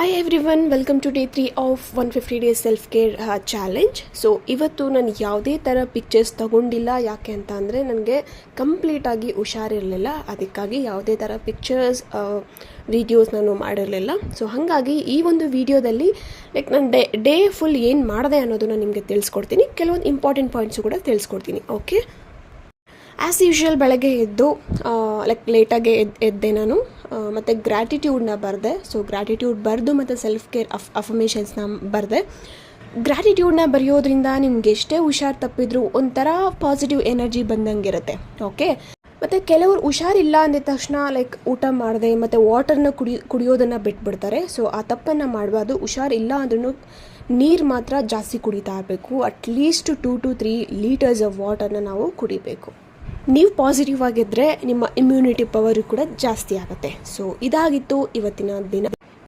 Hi everyone, welcome to day 3 of 150 days self care challenge. So ಇವತ್ತು ನಾನು ಯಾವುದೇ ಥರ ಪಿಕ್ಚರ್ಸ್ ತಗೊಂಡಿಲ್ಲ. ಯಾಕೆ ಅಂತ ಅಂದರೆ ನನಗೆ ಕಂಪ್ಲೀಟಾಗಿ ಹುಷಾರಿರಲಿಲ್ಲ. ಅದಕ್ಕಾಗಿ ಯಾವುದೇ ಥರ ಪಿಕ್ಚರ್ಸ್ ವೀಡಿಯೋಸ್ ನಾನು ಮಾಡಿರಲಿಲ್ಲ. ಸೊ ಹಾಗಾಗಿ ಈ ಒಂದು ವಿಡಿಯೋದಲ್ಲಿ ನಾನು ಡೇ ಫುಲ್ ಏನು ಮಾಡಿದೆ ಅನ್ನೋದನ್ನು ನಿಮಗೆ ತಿಳಿಸ್ಕೊಡ್ತೀನಿ. ಕೆಲವೊಂದು ಇಂಪಾರ್ಟೆಂಟ್ ಪಾಯಿಂಟ್ಸು ಕೂಡ ತಿಳಿಸ್ಕೊಡ್ತೀನಿ. ಓಕೆ, ಆ್ಯಸ್ ಯೂಶ್ವಲ್ ಬೆಳಗ್ಗೆ ಎದ್ದು ಲೇಟಾಗೆ ಎದ್ದೆ ನಾನು. ಮತ್ತು ಗ್ರ್ಯಾಟಿಟ್ಯೂಡ್ನ ಬರೆದೆ. ಸೊ ಗ್ರ್ಯಾಟಿಟ್ಯೂಡ್ ಬರೆದು ಮತ್ತು ಸೆಲ್ಫ್ ಕೇರ್ ಅಫರ್ಮೇಷನ್ಸ್ನ ಬರೆದೆ. ಗ್ರ್ಯಾಟಿಟ್ಯೂಡ್ನ ಬರೆಯೋದ್ರಿಂದ ನಿಮ್ಗೆ ಎಷ್ಟೇ ಹುಷಾರು ತಪ್ಪಿದ್ರು ಒಂಥರ ಪಾಸಿಟಿವ್ ಎನರ್ಜಿ ಬಂದಂಗಿರುತ್ತೆ. ಓಕೆ, ಮತ್ತು ಕೆಲವರು ಹುಷಾರಿಲ್ಲ ಅಂದಿದ ತಕ್ಷಣ ಊಟ ಮಾಡಿದೆ ಮತ್ತು ವಾಟರ್ನ ಕುಡಿಯೋದನ್ನು ಬಿಟ್ಬಿಡ್ತಾರೆ. ಸೊ ಆ ತಪ್ಪನ್ನು ಮಾಡಬಾರ್ದು. ಹುಷಾರಿಲ್ಲ ಅಂದ್ರೂ ನೀರು ಮಾತ್ರ ಜಾಸ್ತಿ ಕುಡಿತಾ ಇರಬೇಕು. ಅಟ್ಲೀಸ್ಟ್ 2 to 3 ಲೀಟರ್ಸ್ ಆಫ್ ವಾಟರ್ನ ನಾವು ಕುಡಿಬೇಕು. ನೀವು ಪಾಸಿಟಿವ್ ಆಗಿದ್ದರೆ ನಿಮ್ಮ ಇಮ್ಯುನಿಟಿ ಪವರು ಕೂಡ ಜಾಸ್ತಿ ಆಗುತ್ತೆ. ಸೊ ಇದಾಗಿತ್ತು ಇವತ್ತಿನ